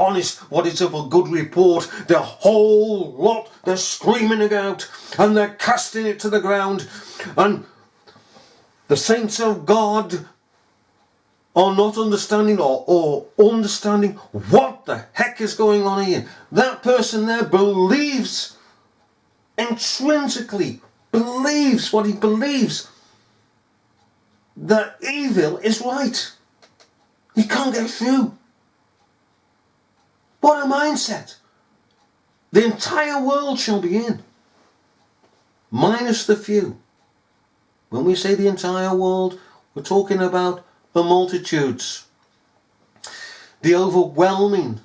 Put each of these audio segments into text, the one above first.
honest, what is of a good report, the whole lot, they're screaming it out and they're casting it to the ground. And the saints of God are not understanding or understanding what the heck is going on here. That person there believes, intrinsically believes what he believes, that evil is right. He can't get through. What a mindset. The entire world shall be in, minus the few. When we say the entire world, we're talking about the multitudes, the overwhelming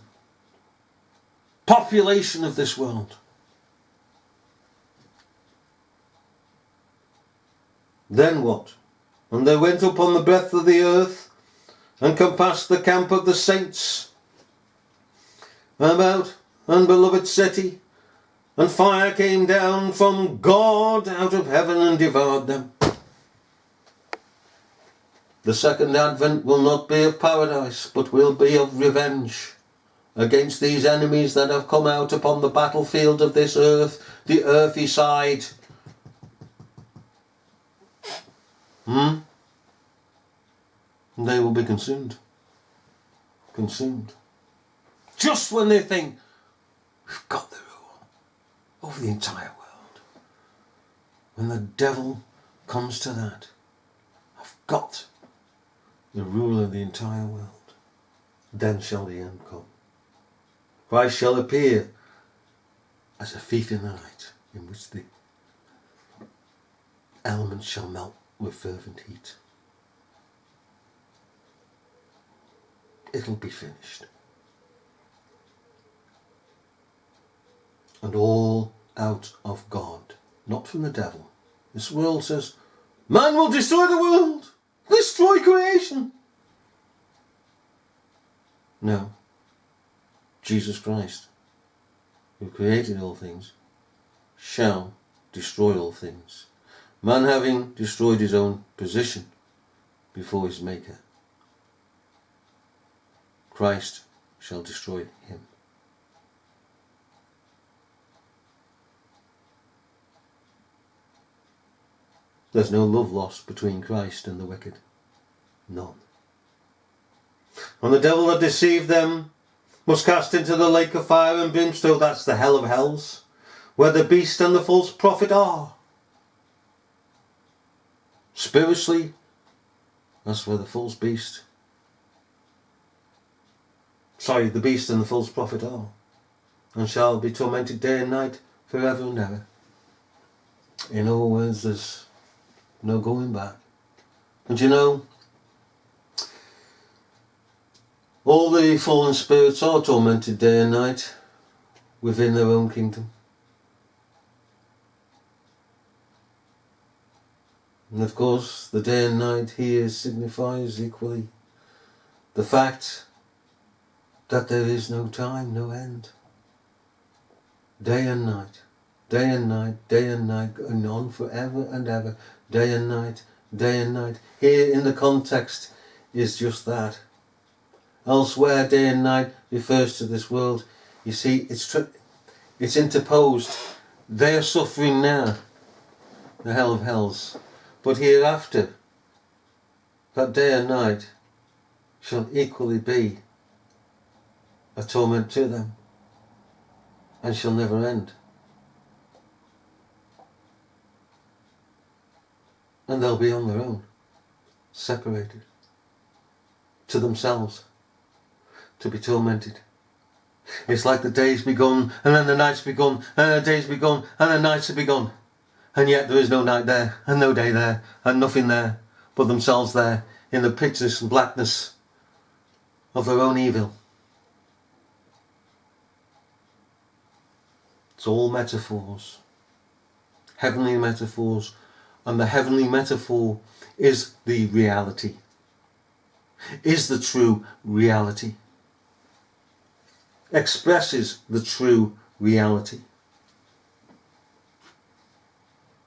population of this world. Then what? And they went up on the breadth of the earth and compassed the camp of the saints about unbeloved city, and fire came down from God out of heaven and devoured them. The second advent will not be of paradise, but will be of revenge against these enemies that have come out upon the battlefield of this earth, the earthy side. And they will be consumed. Consumed. Just when they think, we've got the rule over the entire world. When the devil comes to that, I've got the rule of the entire world, then shall the end come. Christ shall appear as a thief in the night, in which the elements shall melt with fervent heat. It'll be finished. And all out of God, not from the devil. This world says, man will destroy the world. Destroy creation. No. Jesus Christ, who created all things, shall destroy all things. Man having destroyed his own position before his Maker, Christ shall destroy him. There's no love lost between Christ and the wicked. None. And the devil that deceived them was cast into the lake of fire and brimstone. That's the hell of hells, where the beast and the false prophet are. Spiritually, that's where the false beast, the beast and the false prophet are, and shall be tormented day and night forever and ever. In other words, there's no going back. And you know, all the fallen spirits are tormented day and night within their own kingdom. And of course, the day and night here signifies equally the fact that there is no time, no end. Day and night, day and night, day and night, going on forever and ever. Day and night, day and night. Here in the context is just that. Elsewhere, day and night refers to this world. You see, it's interposed. They are suffering now, the hell of hells. But hereafter, that day and night shall equally be a torment to them, and shall never end. And they'll be on their own, separated, to themselves, to be tormented. It's like the day's begun, and then the night's begun, and the day's begun, and the night's begun. And yet there is no night there, and no day there, and nothing there, but themselves there, in the pitchness and blackness of their own evil. It's all metaphors, heavenly metaphors, and the heavenly metaphor is the reality, is the true reality, expresses the true reality.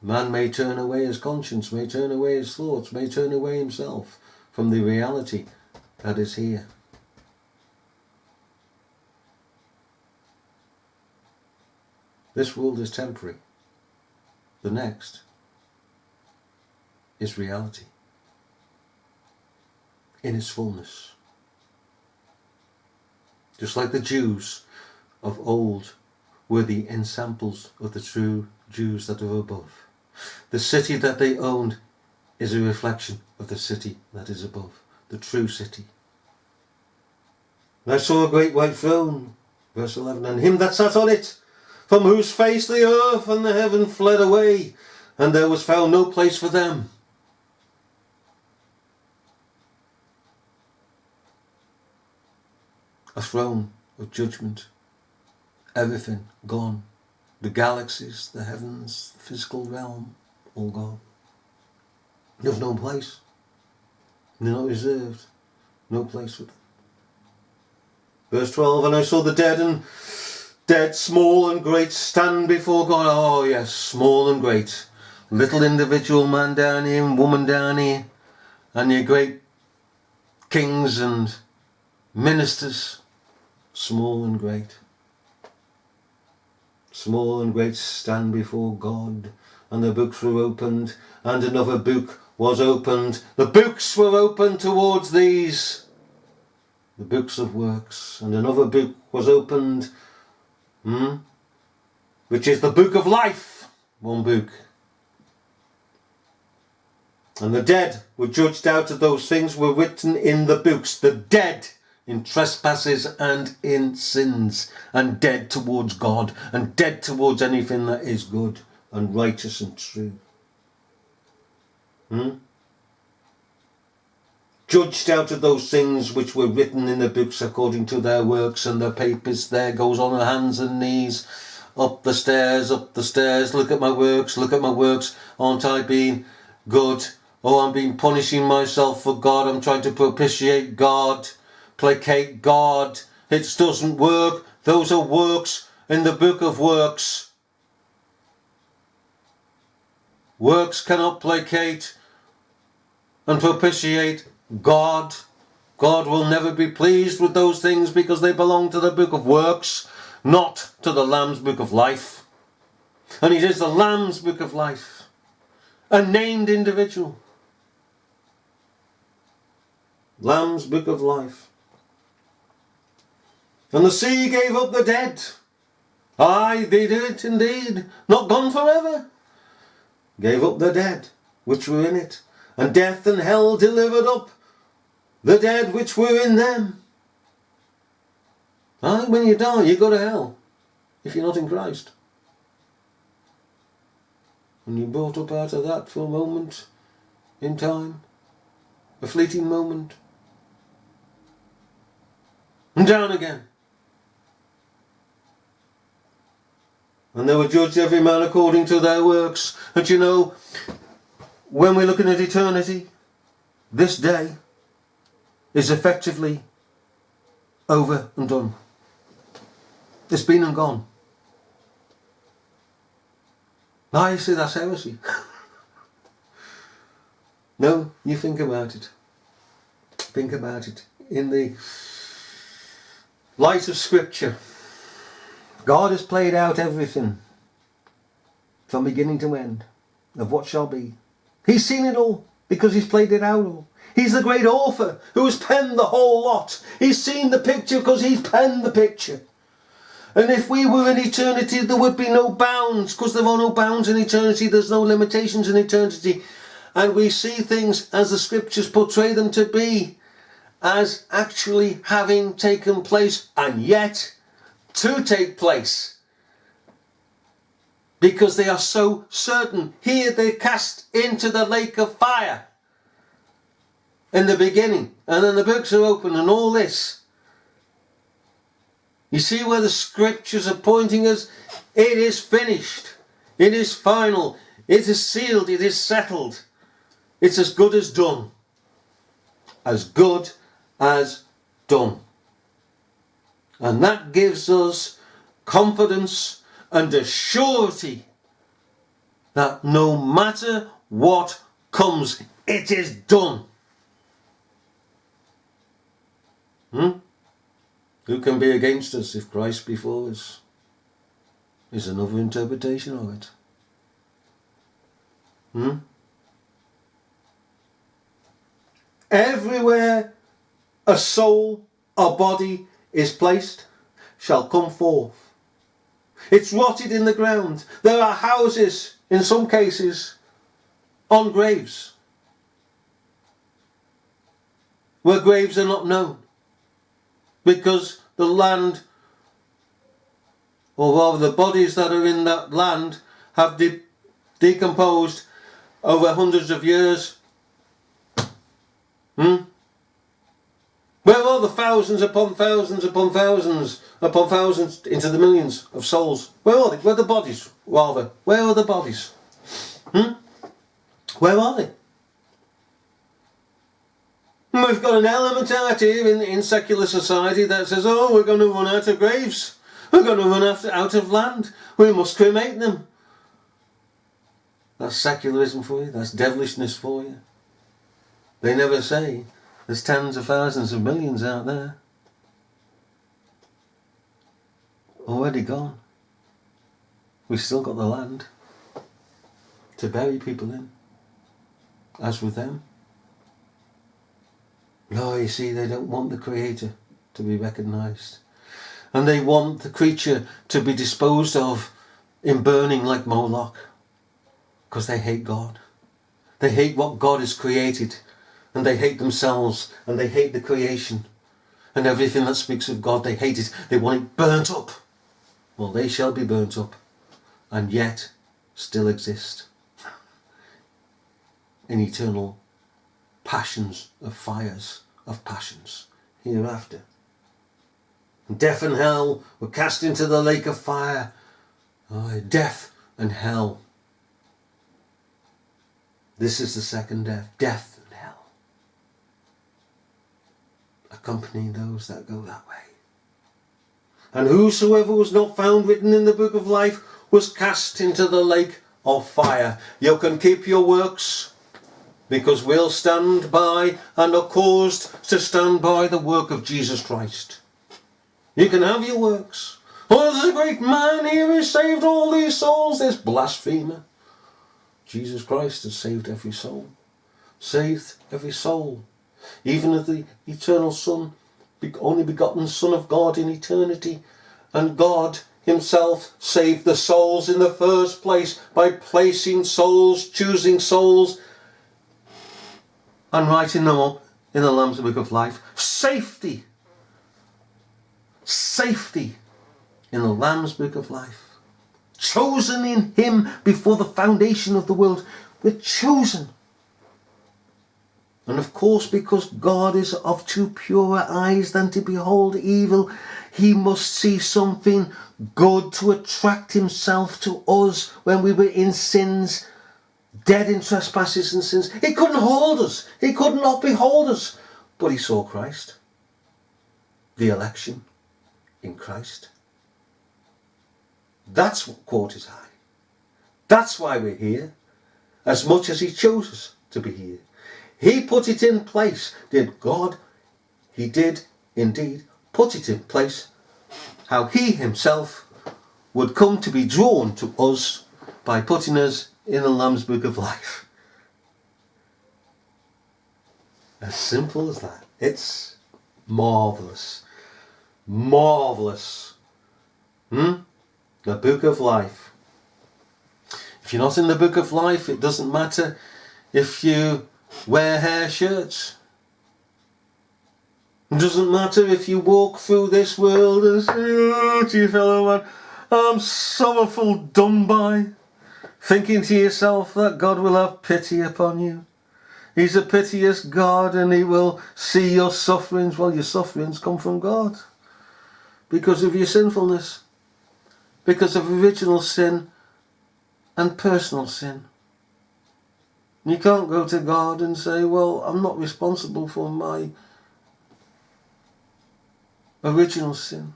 Man may turn away his conscience, may turn away his thoughts, may turn away himself from the reality that is here. This world is temporary. The next is reality in its fullness. Just like the Jews of old were the ensamples of the true Jews that are above. The city that they owned is a reflection of the city that is above, the true city. And I saw a great white throne, verse 11, and him that sat on it, from whose face the earth and the heaven fled away, and there was found no place for them. A throne of judgment, everything gone. The galaxies, the heavens, the physical realm, all gone. There's no place. They're not reserved. No place for them. Verse 12, and I saw the dead, small and great, stand before God. Oh yes, small and great. Little individual man down here and woman down here. And your great kings and ministers. Small and great. Small and great stand before God. And the books were opened. And another book was opened. The books were opened towards these. The books of works. And another book was opened. Which is the book of life. One book. And the dead were judged out of those things were written in the books. The dead in trespasses and in sins. And dead towards God. And dead towards anything that is good and righteous and true. Judged out of those things which were written in the books according to their works. And the papist there goes on her hands and knees. Up the stairs, look at my works, aren't I being good? Oh, I'm being punishing myself for God, I'm trying to propitiate God, placate God. It doesn't work, those are works in the book of works. Works cannot placate and propitiate God. God will never be pleased with those things because they belong to the book of works. Not to the Lamb's book of life. And it is the Lamb's book of life. A named individual. Lamb's book of life. And the sea gave up the dead. Aye, they did indeed. Not gone forever. Gave up the dead which were in it. And death and hell delivered up the dead which were in them. Aye, when you die, you go to hell. If you're not in Christ. And you're brought up out of that for a moment in time. A fleeting moment. And down again. And they were judged every man according to their works. And you know, when we're looking at eternity, this day is effectively over and done. It's been and gone. Now you see, that's heresy. No, you think about it. Think about it. In the light of Scripture, God has played out everything from beginning to end of what shall be. He's seen it all because he's played it out all. He's the great author who has penned the whole lot. He's seen the picture because he's penned the picture. And if we were in eternity, there would be no bounds, because there are no bounds in eternity. There's no limitations in eternity. And we see things as the Scriptures portray them to be, as actually having taken place and yet to take place. Because they are so certain. Here they're cast into the lake of fire in the beginning. And then the books are open and all this. You see where the Scriptures are pointing us? It is finished. It is final. It is sealed. It is settled. It's as good as done. As good as done. And that gives us confidence and a surety that no matter what comes, it is done. Who can be against us if Christ be for us? is another interpretation of it. Everywhere a soul or body is placed shall come forth. It's rotted in the ground. There are houses, in some cases, on graves, where graves are not known, because the land, or rather the bodies that are in that land, have decomposed over hundreds of years. Where are the thousands upon thousands upon thousands upon thousands into the millions of souls? Where are they? Where are the bodies, rather? Where are the bodies? Where are they? We've got an element out here in secular society that says, oh, we're going to run out of graves. We're going to run out of land. We must cremate them. That's secularism for you. That's devilishness for you. They never say there's tens of thousands of millions out there. Already gone. We've still got the land to bury people in. As with them. No, you see, they don't want the Creator to be recognised. And they want the creature to be disposed of in burning like Moloch. Because they hate God. They hate what God has created. And they hate themselves. And they hate the creation. And everything that speaks of God, they hate it. They want it burnt up. Well, they shall be burnt up. And yet still exist. In eternal passions of fires of passions hereafter. And death and hell were cast into the lake of fire. Oh, death and hell. This is the second death. Death and hell. Accompanying those that go that way. And whosoever was not found written in the book of life was cast into the lake of fire. You can keep your works, because we'll stand by and are caused to stand by the work of Jesus Christ. You can have your works. Oh, there's a great man here who saved all these souls. This blasphemer. Jesus Christ has saved every soul. Saved every soul. Even as the eternal Son, the only begotten Son of God in eternity. And God himself saved the souls in the first place by placing souls, choosing souls, and writing them up in the Lamb's Book of Life. Safety. Safety in the Lamb's Book of Life. Chosen in him before the foundation of the world. We're chosen. And of course, because God is of too purer eyes than to behold evil, he must see something good to attract himself to us when we were in sins, dead in trespasses and sins. He couldn't hold us. He could not behold us. But he saw Christ. The election in Christ. That's what caught his eye. That's why we're here. As much as he chose us to be here. He put it in place. Did God? He did indeed put it in place. How he himself would come to be drawn to us by putting us in the Lamb's Book of Life. As simple as that. It's marvellous. Marvellous. The Book of Life. If you're not in the Book of Life, it doesn't matter if you wear hair shirts. It doesn't matter if you walk through this world and say, oh, to your fellow man, I'm sorrowful done by. Thinking to yourself that God will have pity upon you. He's a piteous God and he will see your sufferings. Well, your sufferings come from God. Because of your sinfulness. Because of original sin and personal sin. You can't go to God and say, well, I'm not responsible for my original sin.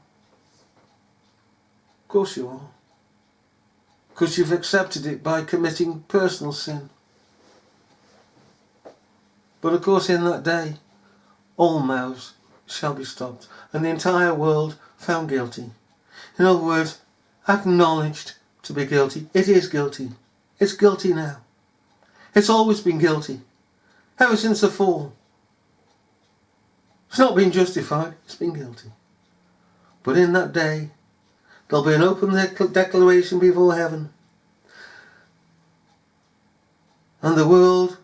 Of course you are. Because you've accepted it by committing personal sin. But of course in that day, all mouths shall be stopped. And the entire world found guilty. In other words, acknowledged to be guilty. It is guilty. It's guilty now. It's always been guilty. Ever since the fall. It's not been justified. It's been guilty. But in that day, there'll be an open declaration before heaven. And the world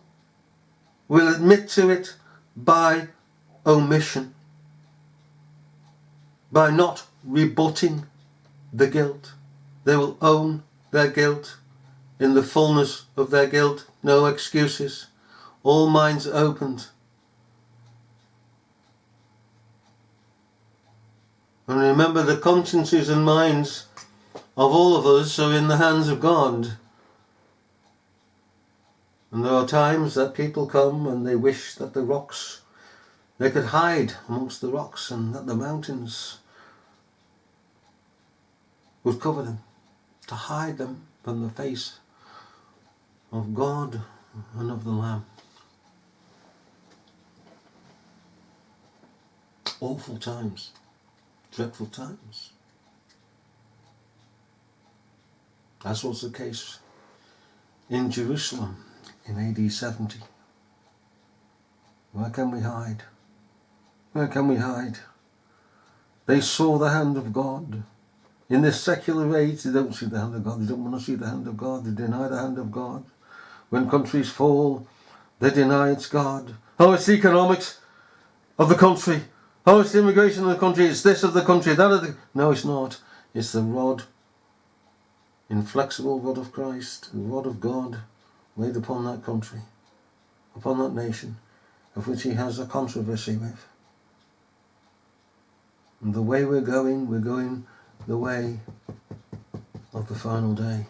will admit to it by omission. By not rebutting the guilt. They will own their guilt in the fullness of their guilt. No excuses. All minds opened. And remember, the consciences and minds of all of us are in the hands of God. And there are times that people come and they wish that the rocks, they could hide amongst the rocks and that the mountains would cover them, to hide them from the face of God and of the Lamb. Awful times, dreadful times. As was the case in Jerusalem in AD 70. Where can we hide? Where can we hide? They saw the hand of God. In this secular age, they don't see the hand of God. They don't want to see the hand of God. They deny the hand of God. When countries fall, they deny it's God. Oh, it's the economics of the country. Oh, it's the immigration of the country. It's this of the country, that of the... No, it's not. It's the rod, inflexible rod of Christ, the rod of God laid upon that country, upon that nation, of which he has a controversy with. And the way we're going the way of the final day.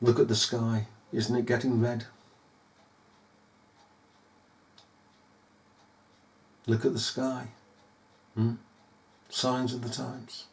Look at the sky. Isn't it getting red? Look at the sky. Signs of the times.